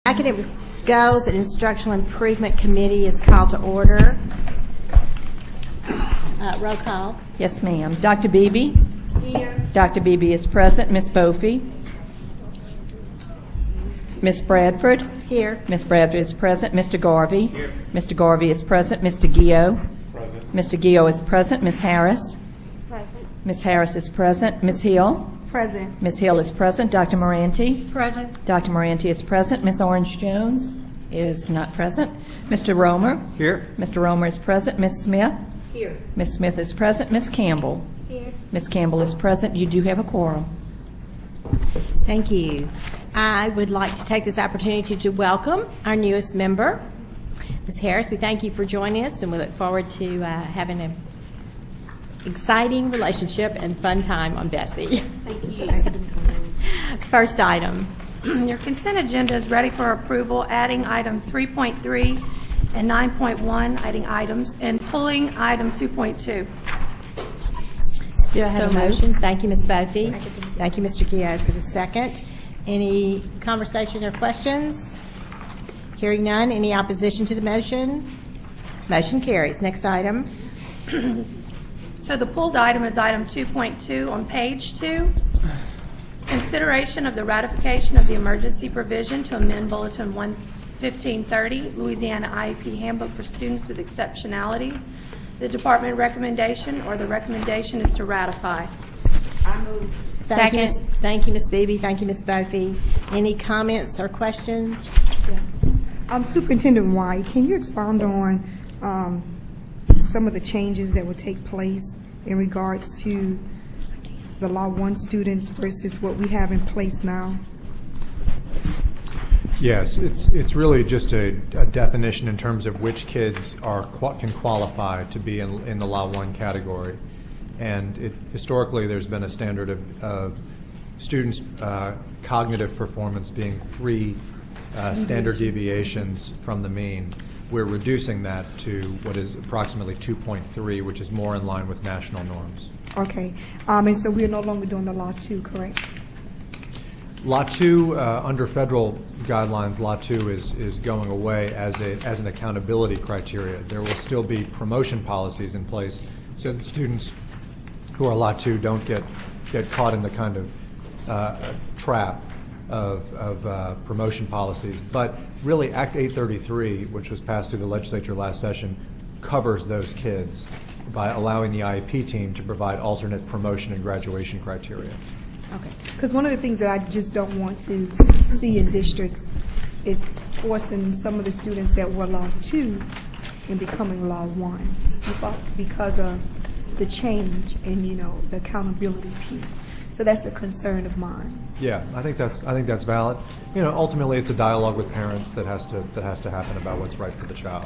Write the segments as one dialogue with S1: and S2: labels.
S1: Academic Goals and Instructional Improvement Committee is called to order. Roll call.
S2: Yes, ma'am. Dr. Beebe?
S1: Here.
S2: Dr. Beebe is present. Ms. Bofi? Ms. Bradford?
S1: Here.
S2: Ms. Bradford is present. Mr. Garvey? Here. Mr. Garvey is present. Mr. Gio?
S3: Present.
S2: Mr. Gio is present. Ms. Harris?
S1: Present.
S2: Ms. Harris is present. Ms. Hill?
S1: Present.
S2: Ms. Hill is present. Dr. Moranti?
S1: Present.
S2: Dr. Moranti is present. Ms. Orange-Jones is not present. Mr. Romer?
S3: Here.
S2: Mr. Romer is present. Ms. Smith?
S1: Here.
S2: Ms. Smith is present. Ms. Campbell?
S1: Here.
S2: Ms. Campbell is present. You do have a quorum.
S1: Thank you. I would like to take this opportunity to welcome our newest member, Ms. Harris. We thank you for joining us, and we look forward to having an exciting relationship and fun time on BESE.
S4: Thank you.
S1: First item.
S4: Your consent agenda is ready for approval, adding item 3.3 and 9.1, adding items, and pulling item 2.2.
S1: Do I have a motion? Thank you, Ms. Bofi. Thank you, Mr. Gio, for the second. Any conversation or questions? Hearing none. Any opposition to the motion? Motion carries. Next item.
S4: So the pulled item is item 2.2 on page 2. Consideration of the ratification of the emergency provision to amend Bulletin 1530, Louisiana IEP Handbook for Students with Exceptionalities. The department recommendation or the recommendation is to ratify.
S5: I move.
S1: Thank you, Ms. Beebe. Thank you, Ms. Bofi. Any comments or questions?
S6: Superintendent White, can you expound on some of the changes that will take place in regards to the Law 1 students versus what we have in place now?
S3: Yes, it's really just a definition in terms of which kids can qualify to be in the Law 1 category. And historically, there's been a standard of students' cognitive performance being 3 standard deviations from the mean. We're reducing that to what is approximately 2.3, which is more in line with national norms.
S6: Okay, and so we're no longer doing the Law 2, correct?
S3: Law 2, under federal guidelines, Law 2 is going away as an accountability criteria. There will still be promotion policies in place so that students who are Law 2 don't get caught in the kind of trap of promotion policies. But really, Act 833, which was passed through the legislature last session, covers those kids by allowing the IEP team to provide alternate promotion and graduation criteria.
S6: Okay, because one of the things that I just don't want to see in districts is forcing some of the students that were Law 2 in becoming Law 1 because of the change in, the accountability piece. So that's a concern of mine.
S3: Yeah, I think that's valid. Ultimately, it's a dialogue with parents that has to happen about what's right for the child.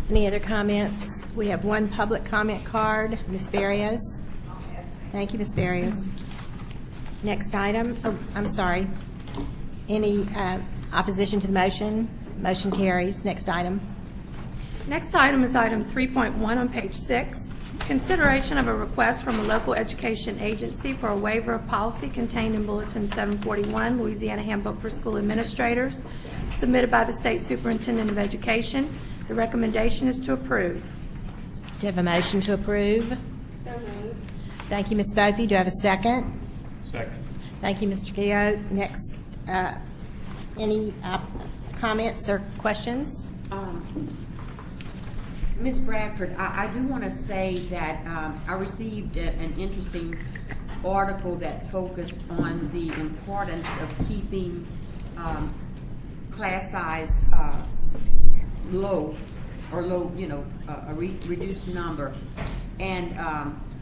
S1: Any other comments? We have one public comment card. Ms. Barrios. Thank you, Ms. Barrios. Next item. Oh, I'm sorry. Any opposition to the motion? Motion carries. Next item.
S4: Next item is item 3.1 on page 6. Consideration of a request from a local education agency for a waiver of policy contained in Bulletin 741, Louisiana Handbook for School Administrators, submitted by the State Superintendent of Education. The recommendation is to approve.
S1: Do you have a motion to approve?
S4: So moved.
S1: Thank you, Ms. Bofi. Do I have a second?
S3: Second.
S1: Thank you, Mr. Gio. Next, any comments or questions?
S5: Ms. Bradford, I do want to say that I received an interesting article that focused on the importance of keeping class size low, a reduced number. And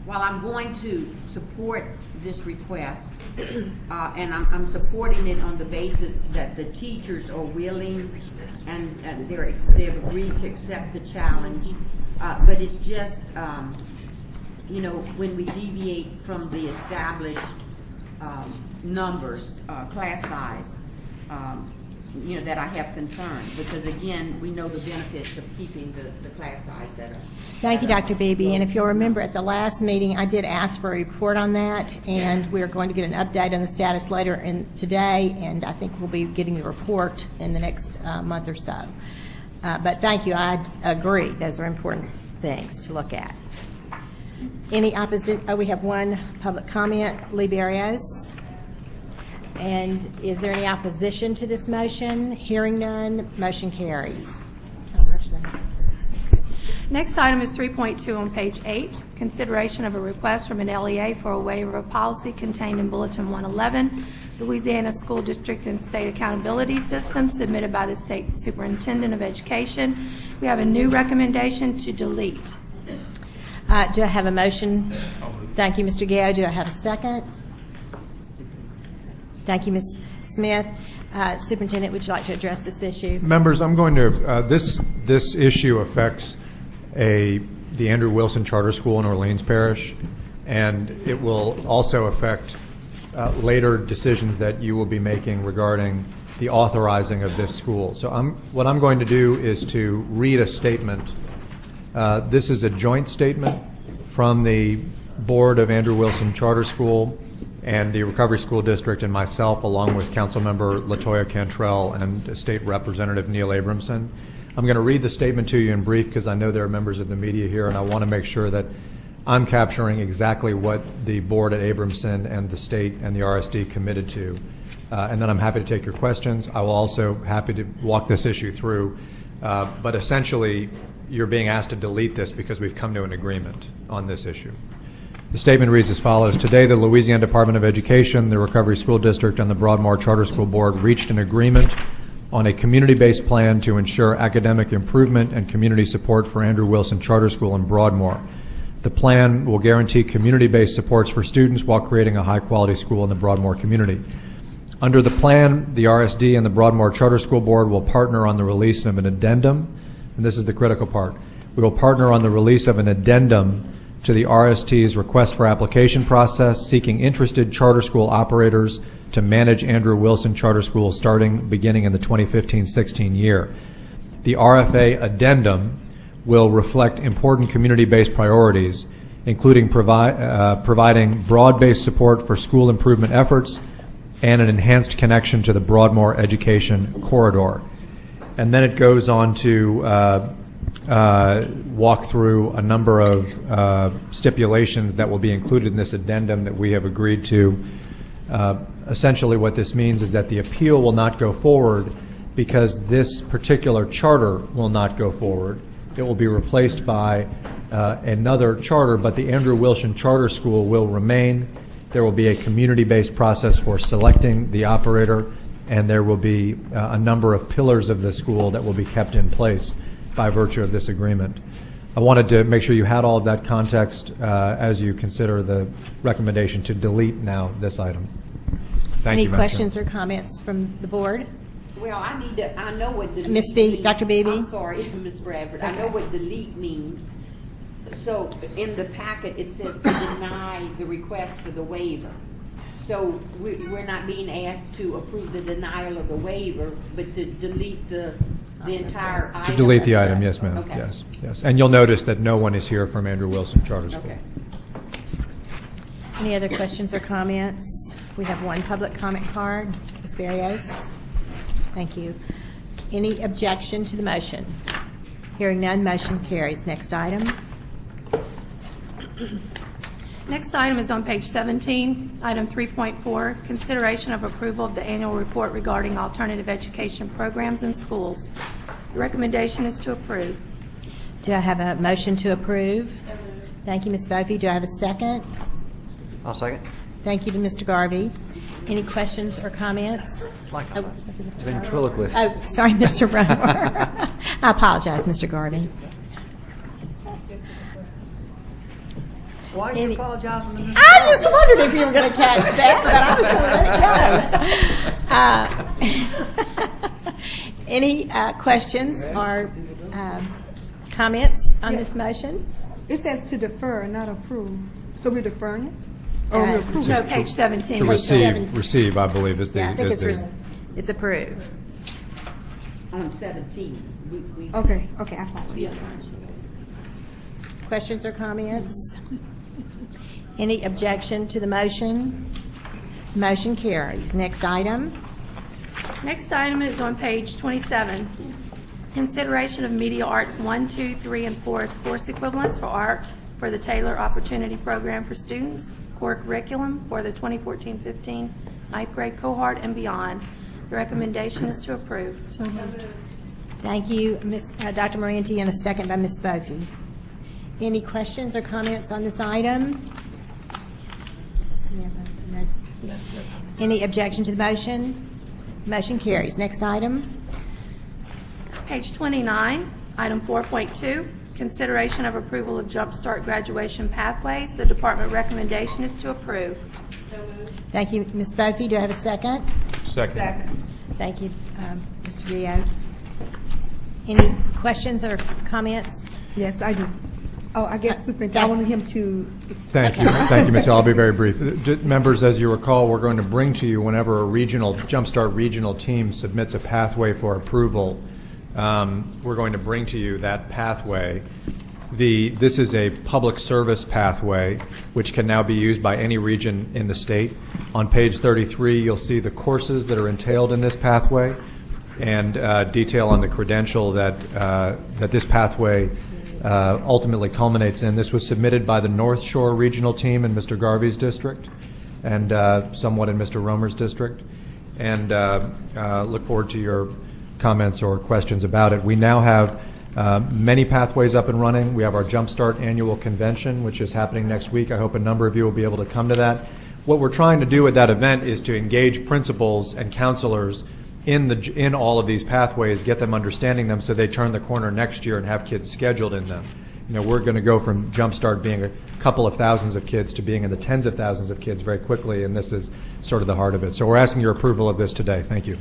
S5: while I'm going to support this request, and I'm supporting it on the basis that the teachers are willing and they've agreed to accept the challenge, but it's just, when we deviate from the established numbers, class size, that I have concern, because again, we know the benefits of keeping the class size at a.
S1: Thank you, Dr. Beebe. And if you'll remember, at the last meeting, I did ask for a report on that, and we're going to get an update on the status later today, and I think we'll be getting the report in the next month or so. But thank you. I agree. Those are important things to look at. Any opposite? Oh, we have one public comment. Lee Barrios. And is there any opposition to this motion? Hearing none, motion carries.
S4: Next item is 3.2 on page 8, consideration of a request from an LEA for a waiver of policy contained in Bulletin 111, Louisiana School District and State Accountability System, submitted by the State Superintendent of Education. We have a new recommendation to delete.
S1: Do I have a motion? Thank you, Mr. Gao. Do I have a second? Thank you, Ms. Smith. Superintendent, would you like to address this issue?
S3: Members, I'm going to, this issue affects the Andrew Wilson Charter School in Orleans Parish, and it will also affect later decisions that you will be making regarding the authorizing of this school. So what I'm going to do is to read a statement. This is a joint statement from the Board of Andrew Wilson Charter School and the Recovery School District and myself, along with Councilmember LaToya Cantrell and State Representative Neil Abramson. I'm going to read the statement to you in brief because I know there are members of the media here, and I want to make sure that I'm capturing exactly what the board at Abramson and the state and the RSD committed to. And then I'm happy to take your questions. I will also happy to walk this issue through. But essentially, you're being asked to delete this because we've come to an agreement on this issue. The statement reads as follows. Today, the Louisiana Department of Education, the Recovery School District, and the Broadmoor Charter School Board reached an agreement on a community-based plan to ensure academic improvement and community support for Andrew Wilson Charter School in Broadmoor. The plan will guarantee community-based supports for students while creating a high-quality school in the Broadmoor community. Under the plan, the RSD and the Broadmoor Charter School Board will partner on the release of an addendum, and this is the critical part. We will partner on the release of an addendum to the RST's request for application process, seeking interested charter school operators to manage Andrew Wilson Charter School beginning in the 2015-16 year. The RFA addendum will reflect important community-based priorities, including providing broad-based support for school improvement efforts and an enhanced connection to the Broadmoor education corridor. And then it goes on to walk through a number of stipulations that will be included in this addendum that we have agreed to. Essentially what this means is that the appeal will not go forward because this particular charter will not go forward. It will be replaced by another charter, but the Andrew Wilson Charter School will remain. There will be a community-based process for selecting the operator, and there will be a number of pillars of the school that will be kept in place by virtue of this agreement. I wanted to make sure you had all of that context as you consider the recommendation to delete now this item. Thank you,
S1: Any questions or comments from the board?
S5: Well, I know what delete
S1: Ms. Beebe,
S5: means.
S1: Dr. Beebe?
S5: I'm sorry, Ms. Bradford. I know what delete means. So in the packet, it says to deny the request for the waiver. So we're not being asked to approve the denial of the waiver, but to delete the entire item.
S3: To delete the item, yes, ma'am.
S5: Okay.
S3: Yes. And you'll notice that no one is here from Andrew Wilson Charter School.
S5: Okay.
S1: Any other questions or comments? We have one public comment card. Ms. Barrios. Thank you. Any objection to the motion? Hearing none, motion carries. Next item.
S4: Next item is on page 17, item 3.4, consideration of approval of the annual report regarding alternative education programs in schools. The recommendation is to approve.
S1: Do I have a motion to approve? Thank you, Ms. Bovee. Do I have a second?
S7: I'll second.
S1: Thank you to Mr. Garvey. Any questions or comments?
S7: It's like
S1: Oh, was it Mr. Garvey?
S7: ventriloquist.
S1: Oh, sorry, Mr. Romer. I apologize, Mr. Garvey.
S7: Why are you apologizing to me?
S1: I just wondered if you were going to catch that, but I was going to let it go. Any questions or comments on this motion?
S6: It says to defer, not approve. So we're deferring it? Or we're approving
S4: No,
S6: it?
S4: page 17.
S3: To
S1: Page 17.
S3: receive, I believe, is the.
S1: Yeah, I think
S3: is the-
S1: it's approved.
S5: On 17. We
S6: Okay, I follow you.
S1: Questions or comments? Any objection to the motion? Motion carries. Next item.
S4: Next item is on page 27. Consideration of Media Arts 1, 2, 3, and 4 as course equivalents for art for the Taylor Opportunity Program for students, core curriculum for the 2014-15 ninth grade cohort and beyond. The recommendation is to approve.
S1: Thank you, Dr. Moranti, and a second by Ms. Bofi. Any questions or comments on this item? Any objection to the motion? Motion carries. Next item.
S4: Page 29, item 4.2, consideration of approval of Jumpstart graduation pathways. The department recommendation is to approve.
S1: Thank you, Ms. Bofi. Do I have a second?
S3: Second.
S1: Thank you, Mr. Dio. Any questions or comments?
S6: Yes, I do. Oh, I guess Superintendent, I wanted him to.
S3: Thank you. Thank you, Ms. Hill. I'll be very brief. Members, as you recall, we're going to bring to you whenever a Jumpstart regional team submits a pathway for approval, we're going to bring to you that pathway. This is a public service pathway, which can now be used by any region in the state. On page 33, you'll see the courses that are entailed in this pathway and detail on the credential that this pathway ultimately culminates in. This was submitted by the North Shore regional team in Mr. Garvey's district and somewhat in Mr. Romer's district. And look forward to your comments or questions about it. We now have many pathways up and running. We have our Jumpstart annual convention, which is happening next week. I hope a number of you will be able to come to that. What we're trying to do at that event is to engage principals and counselors in all of these pathways, get them understanding them so they turn the corner next year and have kids scheduled in them. You know, we're going to go from Jumpstart being a couple of thousands of kids to being in the tens of thousands of kids very quickly, and this is sort of the heart of it. So we're asking your approval of this today. Thank you.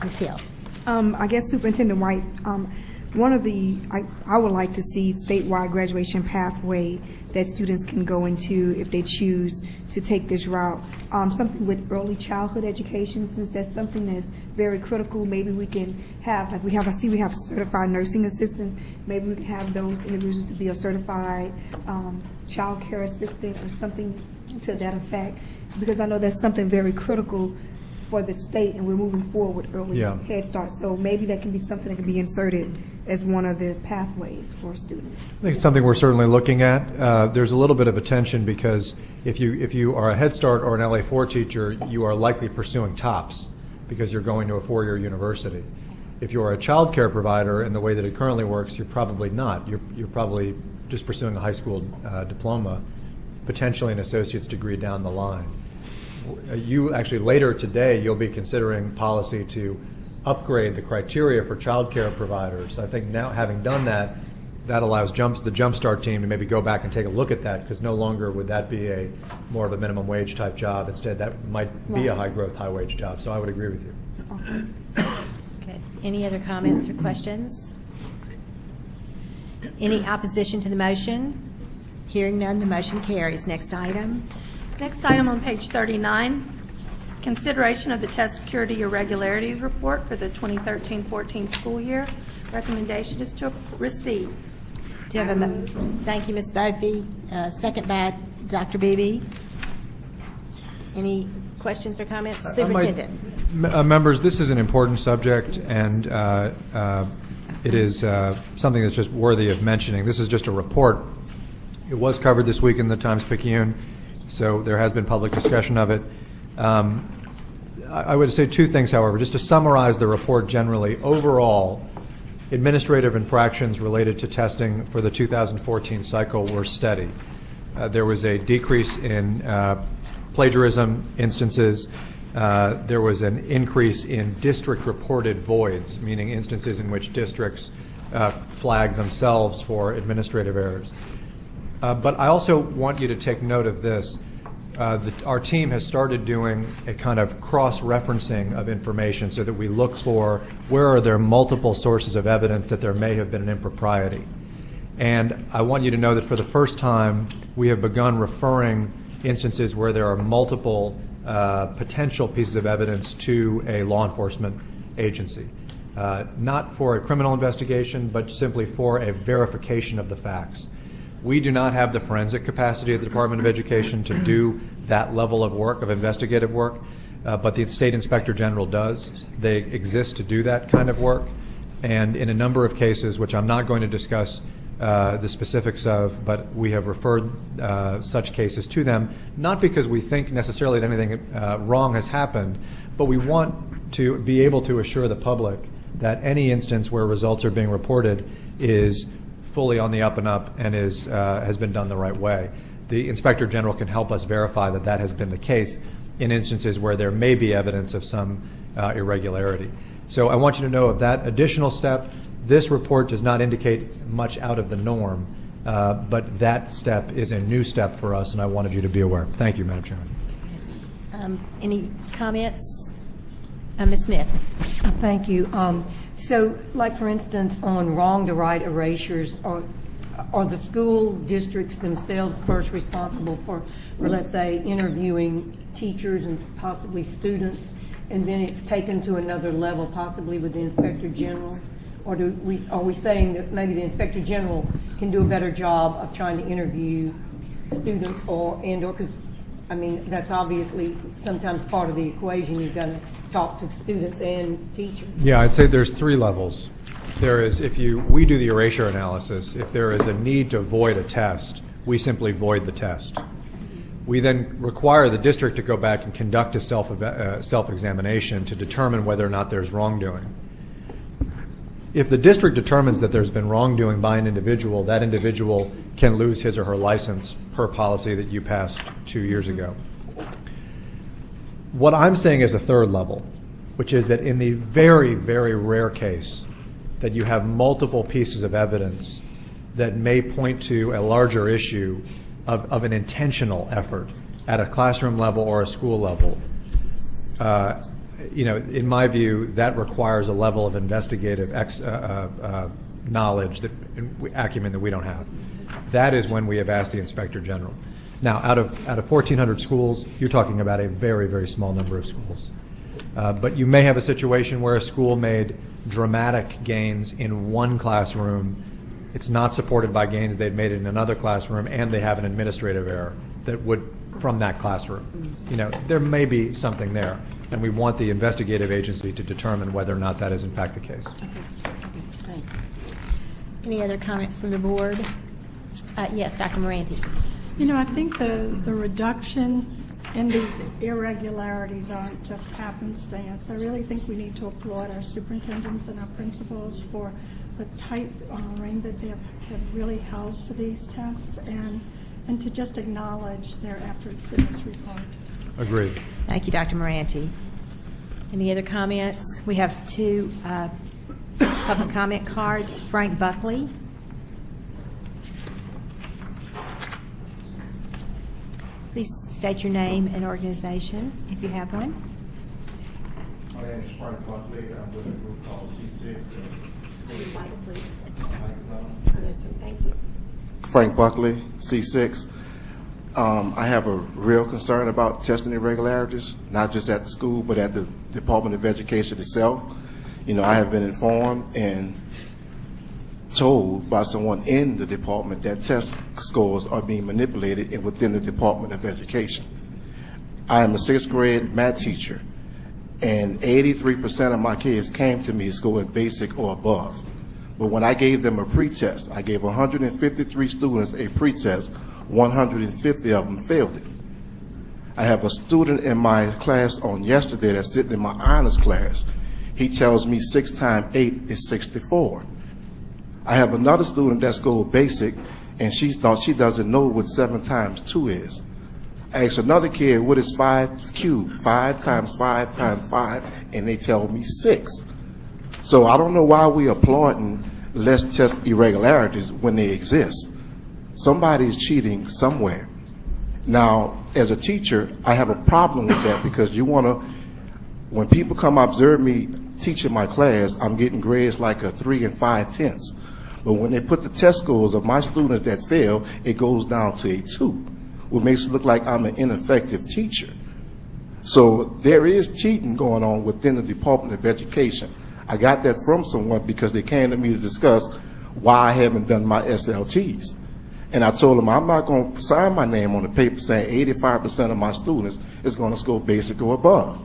S1: Ms. Hill.
S6: I guess Superintendent White, one of the, I would like to see statewide graduation pathway that students can go into if they choose to take this route. Something with early childhood education, since that's something that's very critical. Maybe we can have, like we have certified nursing assistants. Maybe we can have those individuals to be a certified child care assistant or something to that effect. Because I know that's something very critical for the state, and we're moving forward early Head Start. So maybe that can be something that can be inserted as one of the pathways for students.
S3: I think it's something we're certainly looking at. There's a little bit of a tension because if you are a Head Start or an LA4 teacher, you are likely pursuing TOPS because you're going to a four-year university. If you're a child care provider in the way that it currently works, you're probably not. You're probably just pursuing a high school diploma, potentially an associate's degree down the line. You actually later today, you'll be considering policy to upgrade the criteria for child care providers. I think now, having done that, that allows the Jumpstart team to maybe go back and take a look at that, because no longer would that be more of a minimum wage type job. Instead, that might be a high growth, high wage job. So I would agree with you.
S1: Okay. Any other comments or questions? Any opposition to the motion? Hearing none, the motion carries. Next item.
S4: Next item on page 39, consideration of the test security irregularities report for the 2013-14 school year. Recommendation is to receive.
S1: Do you have thank you, Ms. Bofi. Second by Dr. Beebe. Any questions or comments? Superintendent.
S3: Members, this is an important subject, and it is something that's just worthy of mentioning. This is just a report. It was covered this week in the Times-Picayune, so there has been public discussion of it. I would say two things, however, just to summarize the report generally. Overall, administrative infractions related to testing for the 2014 cycle were steady. There was a decrease in plagiarism instances. There was an increase in district-reported voids, meaning instances in which districts flagged themselves for administrative errors. But I also want you to take note of this. Our team has started doing a kind of cross-referencing of information so that we look for where are there multiple sources of evidence that there may have been an impropriety. And I want you to know that for the first time, we have begun referring instances where there are multiple potential pieces of evidence to a law enforcement agency. not for a criminal investigation, but simply for a verification of the facts. We do not have the forensic capacity at the Department of Education to do that level of work, of investigative work, but the State Inspector General does. They exist to do that kind of work, and in a number of cases, which I'm not going to discuss the specifics of, but we have referred such cases to them, not because we think necessarily that anything wrong has happened, but we want to be able to assure the public that any instance where results are being reported is fully on the up and up and has been done the right way. The Inspector General can help us verify that that has been the case in instances where there may be evidence of some irregularity. So I want you to know of that additional step. This report does not indicate much out of the norm, but that step is a new step for us, and I wanted you to be aware. Thank you, Madam Chairman.
S1: Any comments? Ms. Smith?
S2: Thank you. So, like for instance, on wrong-to-right erasures, are the school districts themselves first responsible for, let's say, interviewing teachers and possibly students, and then it's taken to another level, possibly with the Inspector General? Or are we saying that maybe the Inspector General can do a better job of trying to interview students or because, I mean, that's obviously sometimes part of the equation. You've got to talk to students and teachers.
S3: Yeah, I'd say there's three levels. There is, we do the erasure analysis. If there is a need to void a test, we simply void the test. We then require the district to go back and conduct a self-examination to determine whether or not there's wrongdoing. If the district determines that there's been wrongdoing by an individual, that individual can lose his or her license per policy that you passed 2 years ago. What I'm saying is a third level, which is that in the very, very rare case that you have multiple pieces of evidence that may point to a larger issue of an intentional effort at a classroom level or a school level, in my view, that requires a level of investigative knowledge, acumen that we don't have. That is when we have asked the Inspector General. Now, out of 1,400 schools, you're talking about a very, very small number of schools. But you may have a situation where a school made dramatic gains in one classroom. It's not supported by gains they've made in another classroom, and they have an administrative error that would, from that classroom. There may be something there, and we want the investigative agency to determine whether or not that is in fact the case.
S2: Okay, thanks.
S1: Any other comments from the board? Yes, Dr. Moranti.
S8: I think the reduction in these irregularities aren't just happenstance. I really think we need to applaud our superintendents and our principals for the tight rein that they have really held to these tests, and to just acknowledge their efforts in this report.
S3: Agreed.
S1: Thank you, Dr. Moranti. Any other comments? We have two public comment cards. Frank Buckley. Please state your name and organization, if you have one.
S9: My name is Frank Buckley. I'm with a group called C6.
S1: Thank you.
S9: Frank Buckley, C6. I have a real concern about testing irregularities, not just at the school, but at the Department of Education itself. I have been informed and told by someone in the department that test scores are being manipulated within the Department of Education. I am a 6th grade math teacher, and 83% of my kids came to me scoring basic or above. But when I gave them a pretest, I gave 153 students a pretest, 150 of them failed it. I have a student in my class on yesterday that's sitting in my honors class. He tells me 6 times 8 is 64. I have another student that scored basic, and she doesn't know what 7 times 2 is. I asked another kid, what is 5 cubed? 5 times 5 times 5, and they tell me 6. So I don't know why we applauding less test irregularities when they exist. Somebody is cheating somewhere. Now, as a teacher, I have a problem with that, because when people come observe me teaching my class, I'm getting grades like a 3 5/10. But when they put the test scores of my students that fail, it goes down to a 2, which makes it look like I'm an ineffective teacher. So there is cheating going on within the Department of Education. I got that from someone because they came to me to discuss why I haven't done my SLTs. And I told them I'm not going to sign my name on the paper saying 85% of my students is going to score basic or above.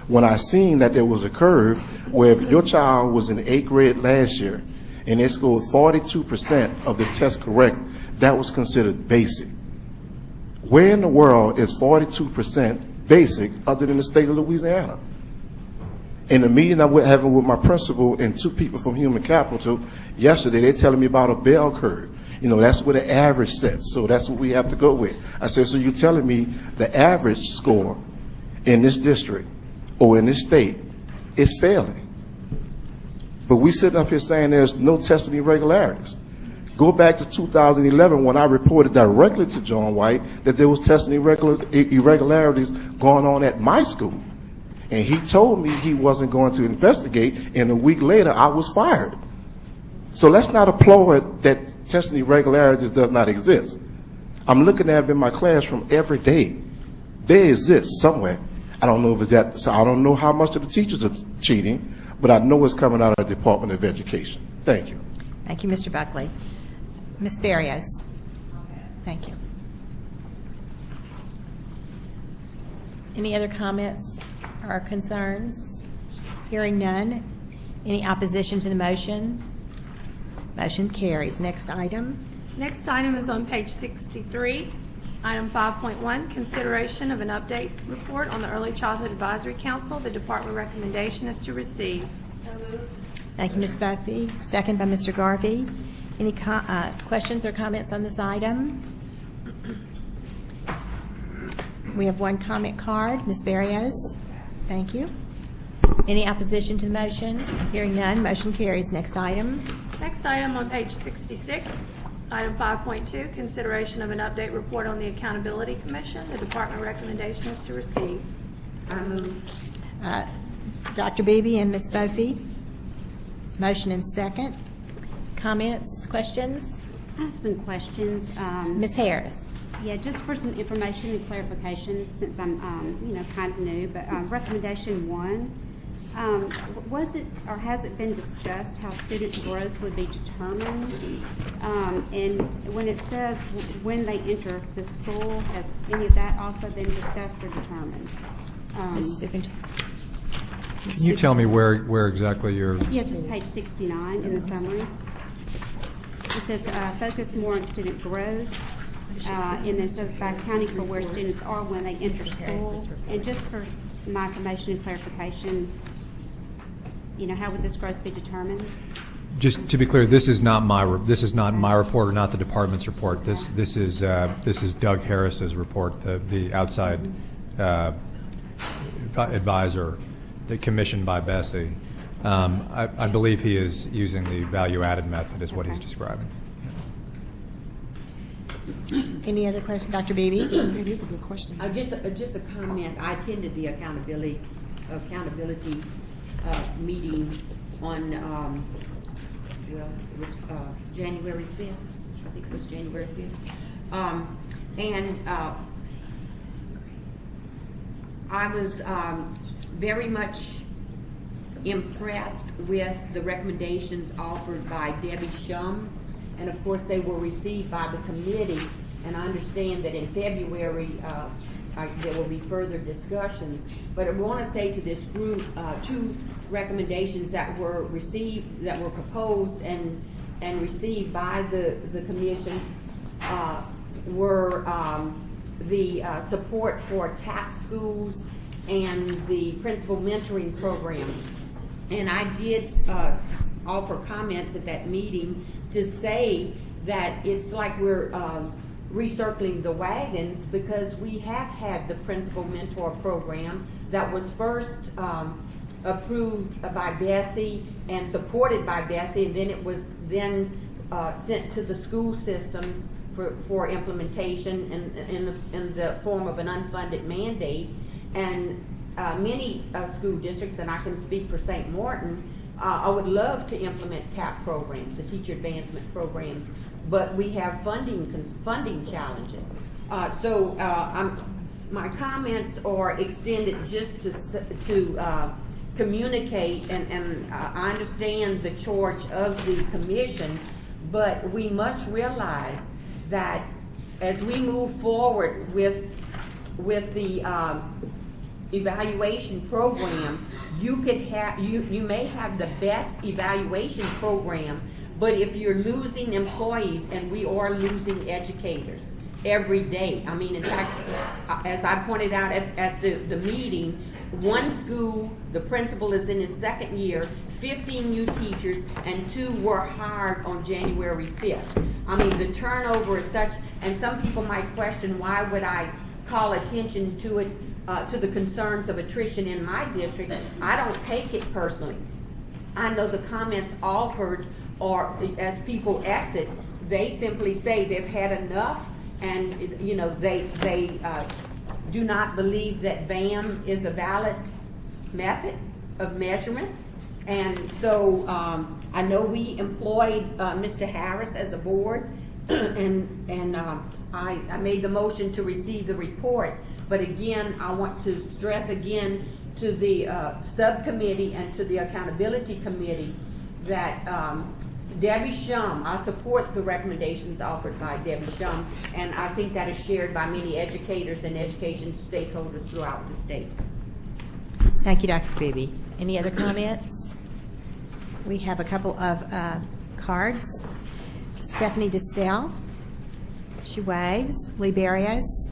S9: When I seen that there was a curve where if your child was in 8th grade last year and they scored 42% of the test correct, that was considered basic. Where in the world is 42% basic other than the state of Louisiana? In the meeting I was having with my principal and 2 people from human capital yesterday, they're telling me about a bell curve. You know, that's where the average sets, so that's what we have to go with. I said, so you're telling me the average score in this district or in this state is failing? But we sitting up here saying there's no testing irregularities. Go back to 2011 when I reported directly to John White that there was testing irregularities going on at my school. And he told me he wasn't going to investigate, and a week later I was fired. So let's not applaud that testing irregularities does not exist. I'm looking at them in my classroom every day. They exist somewhere. I don't know if it's that, so I don't know how much of the teachers are cheating, but I know it's coming out of the Department of Education. Thank you.
S1: Thank you, Mr. Buckley. Ms. Barrios. Thank you. Any other comments or concerns? Hearing none. Any opposition to the motion? Motion carries. Next item.
S4: Next item is on page 63. Item 5.1, consideration of an update report on the Early Childhood Advisory Council. The department recommendation is to receive.
S1: Thank you, Ms. Buckby. Second by Mr. Garvey. Any questions or comments on this item? We have 1 comment card. Ms. Barrios. Thank you. Any opposition to the motion? Hearing none, motion carries. Next item.
S4: Next item on page 66. Item 5.2, consideration of an update report on the Accountability Commission. The department recommendation is to receive.
S5: I move.
S1: Dr. Beebe and Ms. Bofi. Motion and second. Comments, questions?
S10: I have some questions.
S1: Ms. Harris.
S10: Yeah, just for some information and clarification, since I'm, kind of new, but recommendation 1, was it or has it been discussed how student growth would be determined? And when it says when they enter the school, has any of that also been discussed or determined?
S1: Mr. Superintendent.
S3: Can you tell me where exactly you're?
S10: Yes, it's page 69 in the summary. It says focus more on student growth. And then it says by accounting for where students are when they enter school. And just for my information and clarification, how would this growth be determined?
S3: Just to be clear, this is not my report or not the department's report. This is Doug Harris's report, the outside advisor that commissioned by BESE. I believe he is using the value-added method is what he's describing.
S1: Any other question? Dr. Beebe?
S6: It is a good question.
S5: Just a comment. I attended the accountability meeting on, it was January 5th. I think it was January 5th. I was very much impressed with the recommendations offered by Debbie Shum. And of course, they were received by the committee, and I understand that in February there will be further discussions. But I want to say to this group, 2 recommendations that were received, that were proposed and received by the commission were the support for TAP schools and the principal mentoring program. And I did offer comments at that meeting to say that it's like we're recircling the wagons, because we have had the principal mentor program that was first approved by BESE and supported by BESE, and then it was sent to the school systems for implementation in the form of an unfunded mandate. And many school districts, and I can speak for St. Martin, I would love to implement TAP programs, the teacher advancement programs, but we have funding challenges. My comments are extended just to communicate, and I understand the charge of the commission, but we must realize that as we move forward with the evaluation program, you may have the best evaluation program, but if you're losing employees, and we are losing educators every day. I mean, in fact, as I pointed out at the meeting, one school, the principal is in his second year, 15 new teachers, and 2 were hired on January 5th. I mean, the turnover is such, and some people might question, why would I call attention to it, to the concerns of attrition in my district? I don't take it personally. I know the comments offered, or as people exit, they simply say they've had enough, and they do not believe that BAM is a valid method of measurement. And so I know we employed Mr. Harris as a board, and I made the motion to receive the report. But again, I want to stress again to the subcommittee and to the accountability committee that Debbie Shum, I support the recommendations offered by Debbie Shum, and I think that is shared by many educators and education stakeholders throughout the state.
S1: Thank you, Dr. Beebe. Any other comments? We have a couple of cards. Stephanie DeSalle, she waves. Lee Barrios.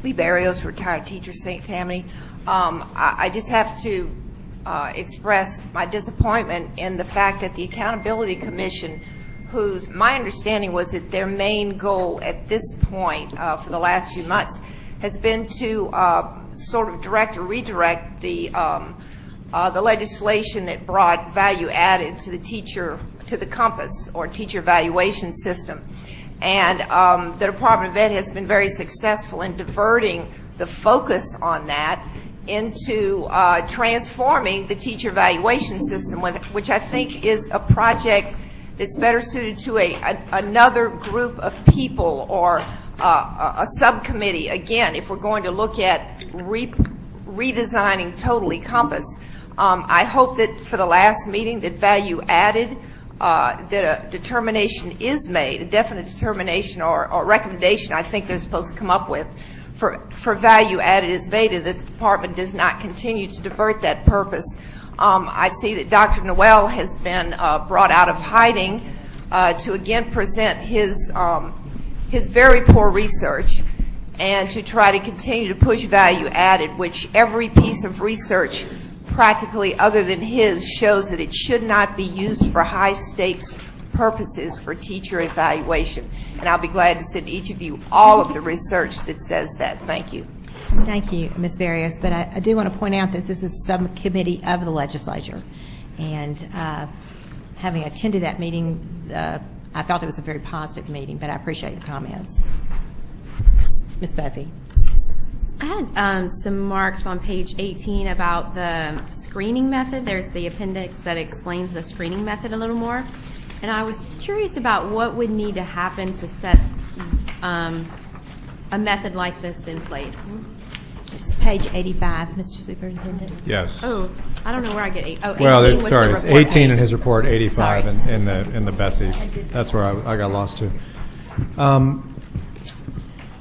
S11: Lee Barrios, retired teacher, St. Tammany. I just have to express my disappointment in the fact that the Accountability Commission, whose my understanding was that their main goal at this point for the last few months has been to sort of direct or redirect the legislation that brought value added to the COMPAS or teacher evaluation system. And the Department of Ed has been very successful in diverting the focus on that into transforming the teacher evaluation system, which I think is a project that's better suited to another group of people or a subcommittee. Again, if we're going to look at redesigning totally COMPAS, I hope that for the last meeting that value added, that a determination is made, a definite determination or recommendation I think they're supposed to come up with for value added is made, and that the department does not continue to divert that purpose. I see that Dr. Noel has been brought out of hiding to again present his very poor research and to try to continue to push value added, which every piece of research practically other than his shows that it should not be used for high stakes purposes for teacher evaluation. And I'll be glad to send each of you all of the research that says that. Thank you.
S1: Thank you, Ms. Barrios. But I do want to point out that this is a subcommittee of the legislature. And having attended that meeting, I felt it was a very positive meeting, but I appreciate your comments. Ms. Buffy.
S12: I had some marks on page 18 about the screening method. There's the appendix that explains the screening method a little more. And I was curious about what would need to happen to set a method like this in place.
S1: It's page 85, Mr. Superintendent.
S3: Yes.
S12: Oh, I don't know where I get 8. Oh, 18
S3: Well,
S12: was
S3: sorry,
S12: the
S3: it's
S12: report
S3: 18
S12: page.
S3: in his report, 85
S12: Sorry.
S3: in the BESE. That's where I got lost too.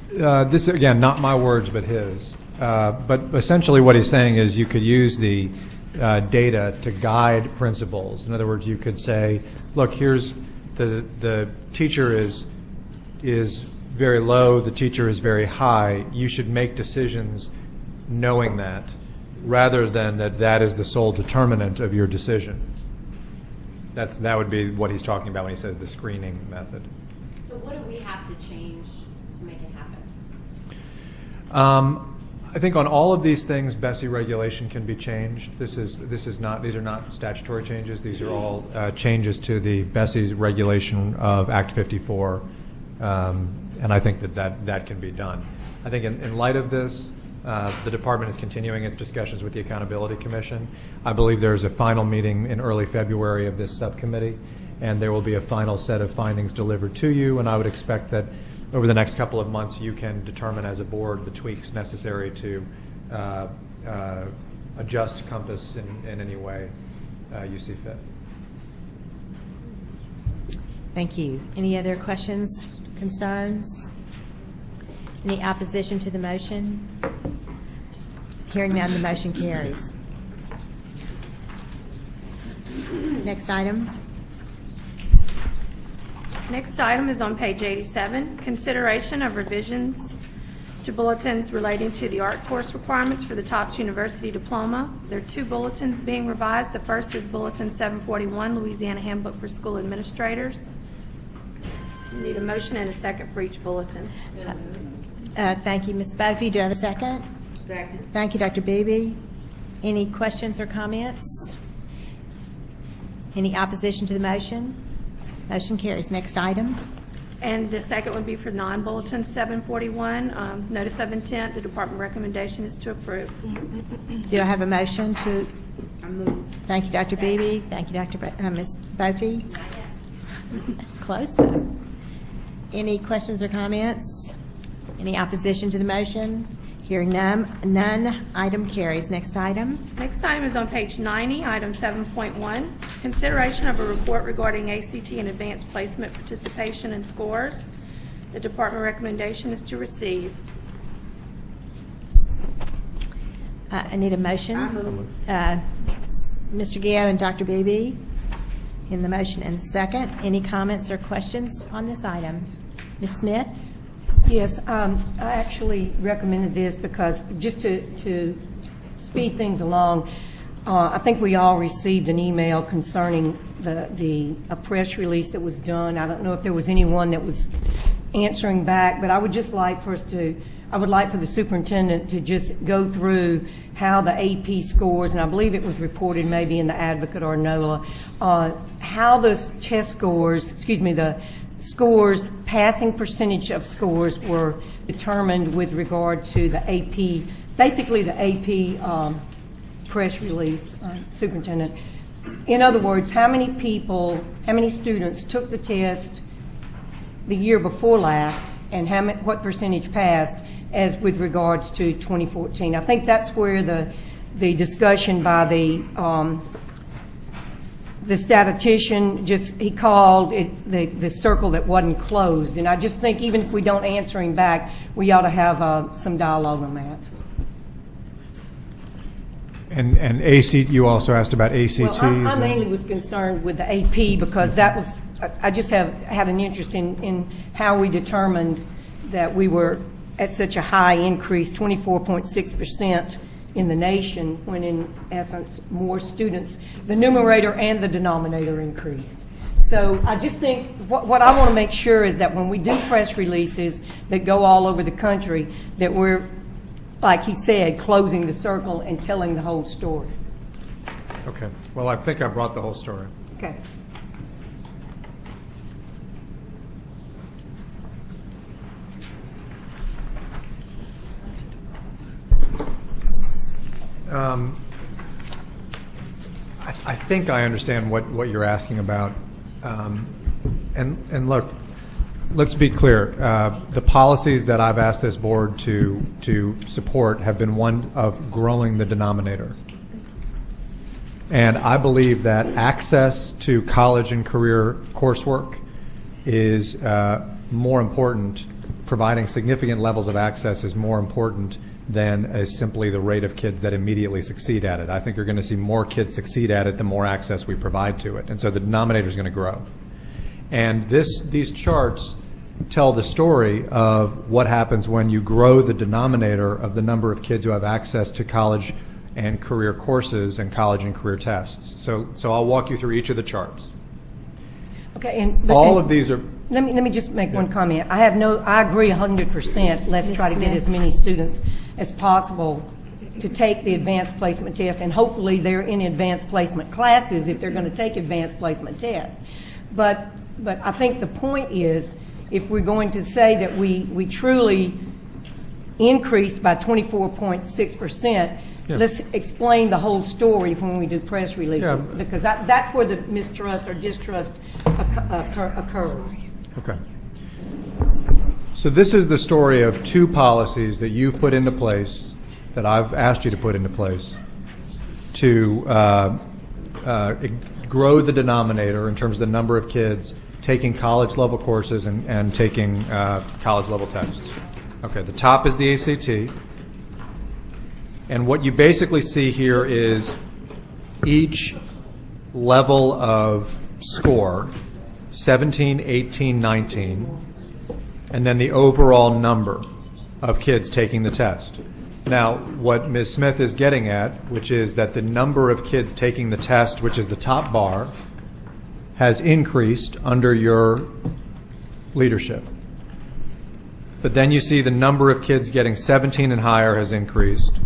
S3: This, again, not my words, but his. But essentially what he's saying is you could use the data to guide principals. In other words, you could say, look, here's the teacher is very low, the teacher is very high. You should make decisions knowing that, rather than that is the sole determinant of your decision. That would be what he's talking about when he says the screening method.
S12: So what do we have to change to make it happen?
S3: I think on all of these things, BESE regulation can be changed. These are not statutory changes. These are all changes to the BESE regulation of Act 54, and I think that can be done. I think in light of this, the department is continuing its discussions with the Accountability Commission. I believe there's a final meeting in early February of this subcommittee, and there will be a final set of findings delivered to you, and I would expect that over the next couple of months you can determine as a board the tweaks necessary to adjust Compass in any way you see fit.
S1: Thank you. Any other questions, concerns? Any opposition to the motion? Hearing none, the motion carries. Next item.
S4: Next item is on page 87, consideration of revisions to bulletins relating to the art course requirements for the Topps University diploma. There are 2 bulletins being revised. The first is Bulletin 741, Louisiana Handbook for School Administrators. We need a motion and a second for each bulletin.
S1: Thank you, Ms. Bovee. Do I have a second?
S5: Second.
S1: Thank you, Dr. Beebe. Any questions or comments? Any opposition to the motion? Motion carries. Next item.
S4: And the second would be for non-bulletin 741, notice of intent. The department recommendation is to approve.
S1: Do I have a motion to?
S5: I move.
S1: Thank you, Dr. Beebe. Thank you, Ms. Bovee. Close, though. Any questions or comments? Any opposition to the motion? Hearing none, item carries. Next item.
S4: Next item is on page 90, item 7.1, consideration of a report regarding ACT and advanced placement participation and scores. The department recommendation is to receive.
S1: I need a motion.
S5: I move.
S1: Mr. Gio and Dr. Beebe in the motion and second. Any comments or questions on this item? Ms. Smith?
S2: Yes, I actually recommended this because just to speed things along, I think we all received an email concerning a press release that was done. I don't know if there was anyone that was answering back, but I would just like for the superintendent to just go through how the AP scores, and I believe it was reported maybe in the Advocate or NOLA, how the test scores, the scores, passing percentage of scores were determined with regard to the AP, basically the AP press release, superintendent. In other words, how many students took the test the year before last, and what percentage passed as with regards to 2014. I think that's where the discussion by the statistician, he called it the circle that wasn't closed. And I just think even if we don't answer him back, we ought to have some dialogue on that.
S3: And you also asked about ACTs?
S2: Well, I mainly was concerned with the AP because I just had an interest in how we determined that we were at such a high increase, 24.6%. in the nation, when in essence more students, the numerator and the denominator increased. So I just think what I want to make sure is that when we do press releases that go all over the country, that we're, like he said, closing the circle and telling the whole story.
S3: Okay. Well, I think I brought the whole story.
S2: Okay.
S3: I think I understand what you're asking about. And look, let's be clear. The policies that I've asked this board to support have been one of growing the denominator. And I believe that access to college and career coursework is more important. Providing significant levels of access is more important than simply the rate of kids that immediately succeed at it. I think you're going to see more kids succeed at it the more access we provide to it. And so the denominator is going to grow. And these charts tell the story of what happens when you grow the denominator of the number of kids who have access to college and career courses and college and career tests. So I'll walk you through each of the charts.
S2: Okay,
S3: all of these are.
S2: Let me just make one comment. I agree 100%. Let's try to get as many students as possible to take the advanced placement test, and hopefully they're in advanced placement classes if they're going to take advanced placement tests. But I think the point is, if we're going to say that we truly increased by 24.6%,
S3: Yeah.
S2: let's explain the whole story when we do press releases,
S3: Yeah.
S2: because that's where the mistrust or distrust occurs.
S3: Okay. So this is the story of two policies that you've put into place, that I've asked you to put into place, to grow the denominator in terms of the number of kids taking college-level courses and taking college-level tests. Okay, the top is the ACT. And what you basically see here is each level of score, 17, 18, 19, and then the overall number of kids taking the test. Now, what Ms. Smith is getting at, which is that the number of kids taking the test, which is the top bar, has increased under your leadership. But then you see the number of kids getting 17 and higher has increased,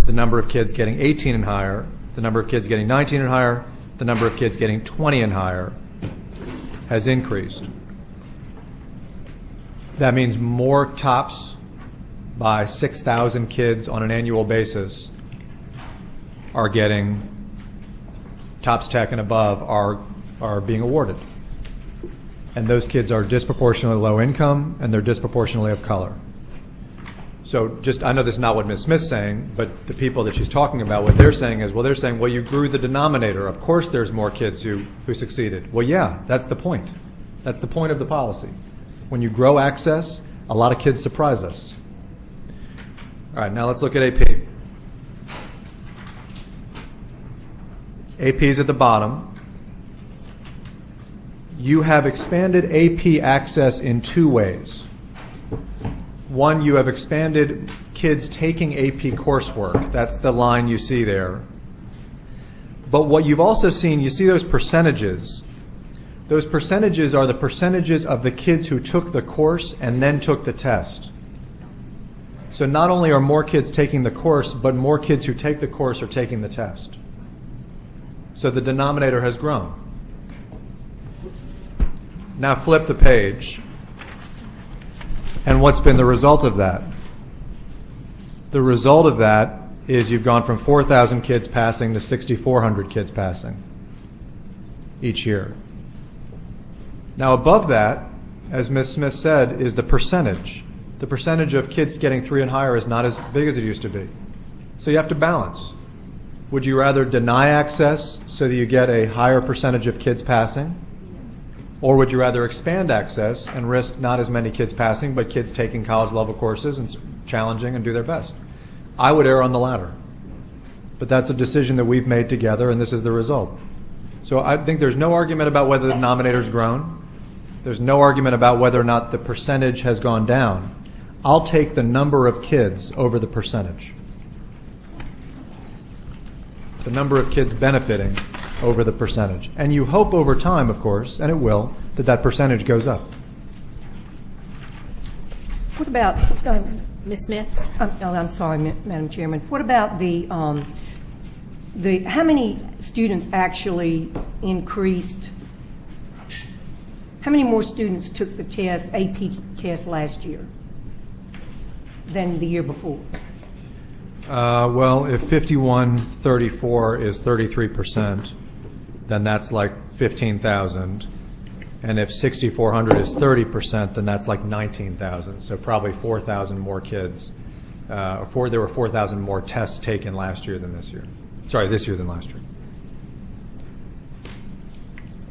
S3: the number of kids getting 18 and higher, the number of kids getting 19 and higher, the number of kids getting 20 and higher has increased. That means more tops by 6,000 kids on an annual basis are getting TOPS Tech and above are being awarded. And those kids are disproportionately low income and they're disproportionately of color. So just, I know this is not what Ms. Smith's saying, but the people that she's talking about, what they're saying is, well, they're saying, well, you grew the denominator. Of course there's more kids who succeeded. Well, yeah, that's the point. That's the point of the policy. When you grow access, a lot of kids surprise us. All right, now let's look at AP. AP is at the bottom. You have expanded AP access in two ways. One, you have expanded kids taking AP coursework. That's the line you see there. But what you've also seen, you see those percentages. Those percentages are the percentages of the kids who took the course and then took the test. So not only are more kids taking the course, but more kids who take the course are taking the test. So the denominator has grown. Now flip the page. And what's been the result of that? The result of that is you've gone from 4,000 kids passing to 6,400 kids passing each year. Now above that, as Ms. Smith said, is the percentage. The percentage of kids getting 3 and higher is not as big as it used to be. So you have to balance. Would you rather deny access so that you get a higher percentage of kids passing? Or would you rather expand access and risk not as many kids passing, but kids taking college-level courses and challenging and do their best? I would err on the latter. But that's a decision that we've made together, and this is the result. So I think there's no argument about whether the denominator's grown. There's no argument about whether or not the percentage has gone down. I'll take the number of kids over the percentage. The number of kids benefiting over the percentage. And you hope over time, of course, and it will, that that percentage goes up.
S2: What about,
S1: Ms. Smith?
S2: I'm sorry, Madam Chairman. What about the how many students actually increased? How many more students took the test, AP test last year than the year before?
S3: Well, if 5134 is 33%, then that's like 15,000. And if 6,400 is 30%, then that's like 19,000. So probably 4,000 more kids. There were 4,000 more tests taken last year than this year. Sorry, this year than last year.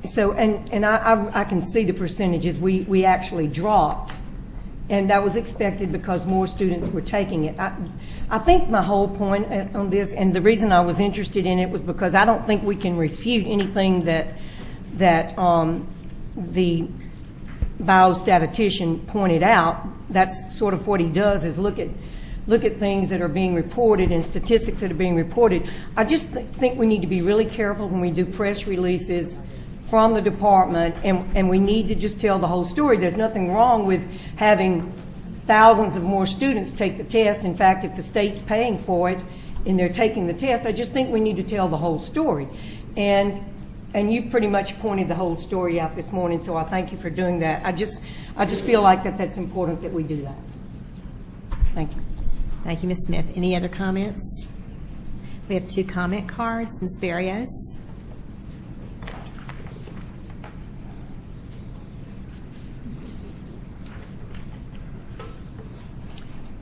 S2: So, and I can see the percentages. We actually dropped, and that was expected because more students were taking it. I think my whole point on this, and the reason I was interested in it was because I don't think we can refute anything that the biostatistician pointed out. That's sort of what he does, is look at things that are being reported and statistics that are being reported. I just think we need to be really careful when we do press releases from the department, and we need to just tell the whole story. There's nothing wrong with having thousands of more students take the test. In fact, if the state's paying for it and they're taking the test, I just think we need to tell the whole story. And you've pretty much pointed the whole story out this morning, so I thank you for doing that. I just feel like that's important that we do that. Thank you.
S1: Thank you, Ms. Smith. Any other comments? We have 2 comment cards. Ms. Barrios.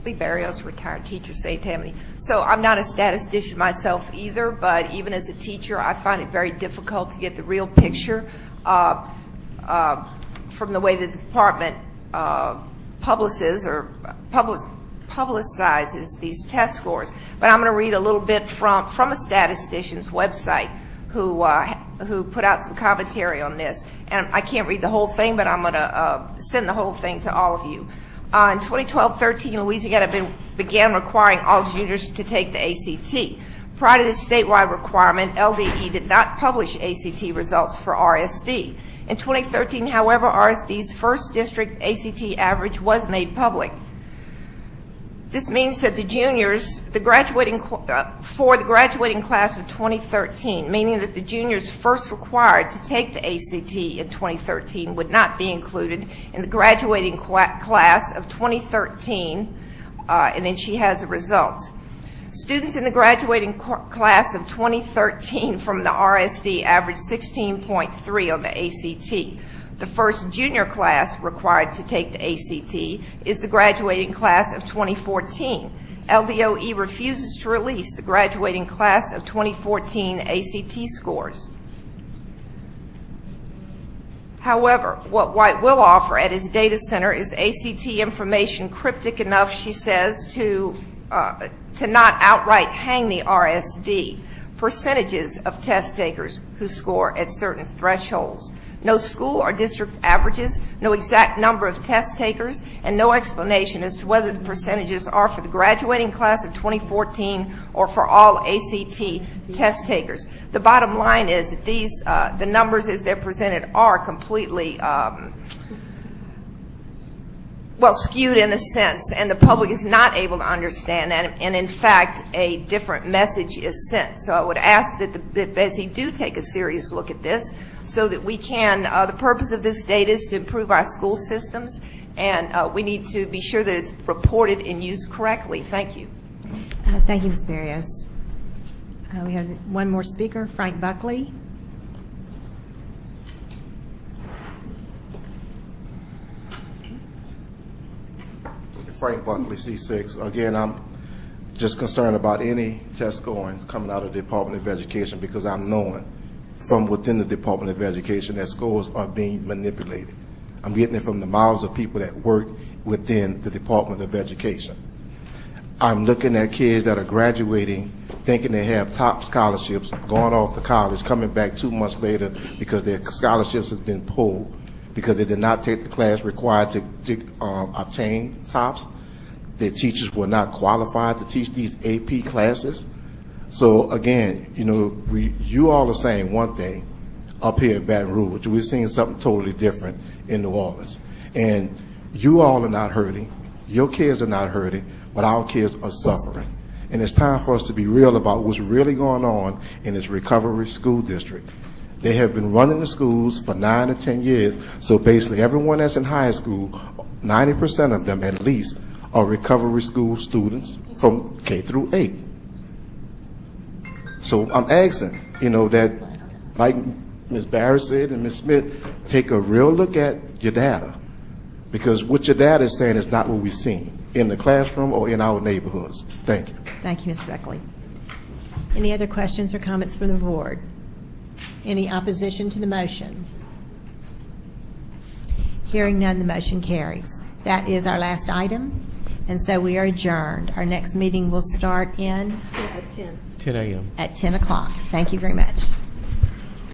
S11: Lee Barrios, retired teacher, St. Tammany. So I'm not a statistician myself either, but even as a teacher, I find it very difficult to get the real picture from the way the department publicizes these test scores. But I'm going to read a little bit from a statistician's website who put out some commentary on this. And I can't read the whole thing, but I'm going to send the whole thing to all of you. In 2012-13, Louisiana began requiring all juniors to take the ACT. Prior to this statewide requirement, LDE did not publish ACT results for RSD. In 2013, however, RSD's first district ACT average was made public. This means that the juniors, for the graduating class of 2013, meaning that the juniors first required to take the ACT in 2013 would not be included in the graduating class of 2013, and then she has the results. Students in the graduating class of 2013 from the RSD averaged 16.3 on the ACT. The first junior class required to take the ACT is the graduating class of 2014. LDOE refuses to release the graduating class of 2014 ACT scores. However, what White will offer at his data center is ACT information cryptic enough, she says, to not outright hang the RSD. Percentages of test takers who score at certain thresholds. No school or district averages, no exact number of test takers, and no explanation as to whether the percentages are for the graduating class of 2014 or for all ACT test takers. The bottom line is that these, the numbers as they're presented are completely skewed in a sense, and the public is not able to understand that, and in fact, a different message is sent. So I would ask that the BESE do take a serious look at this so that we can, the purpose of this data is to improve our school systems, and we need to be sure that it's reported and used correctly. Thank you.
S1: Thank you, Ms. Barrios. We have one more speaker, Frank Buckley.
S9: Frank Buckley, C6. Again, I'm just concerned about any test scoring coming out of the Department of Education, because I'm knowing from within the Department of Education that scores are being manipulated. I'm getting it from the mouths of people that work within the Department of Education. I'm looking at kids that are graduating thinking they have top scholarships, going off to college, coming back 2 months later because their scholarships has been pulled because they did not take the class required to obtain tops. Their teachers were not qualified to teach these AP classes. So again, you know, you all are saying one thing up here in Baton Rouge. We're seeing something totally different in New Orleans. And you all are not hurting. Your kids are not hurting, but our kids are suffering. And it's time for us to be real about what's really going on in this recovery school district. They have been running the schools for 9 to 10 years. So basically everyone that's in high school, 90% of them at least, are recovery school students from K through 8. So I'm asking, you know, that like Ms. Barrett said and Ms. Smith, take a real look at your data, because what your data is saying is not what we've seen in the classroom or in our neighborhoods. Thank you.
S1: Thank you, Ms. Buckley. Any other questions or comments from the board? Any opposition to the motion? Hearing none, the motion carries. That is our last item, and so we are adjourned. Our next meeting will start at 10 a.m. At 10 o'clock. Thank you very much.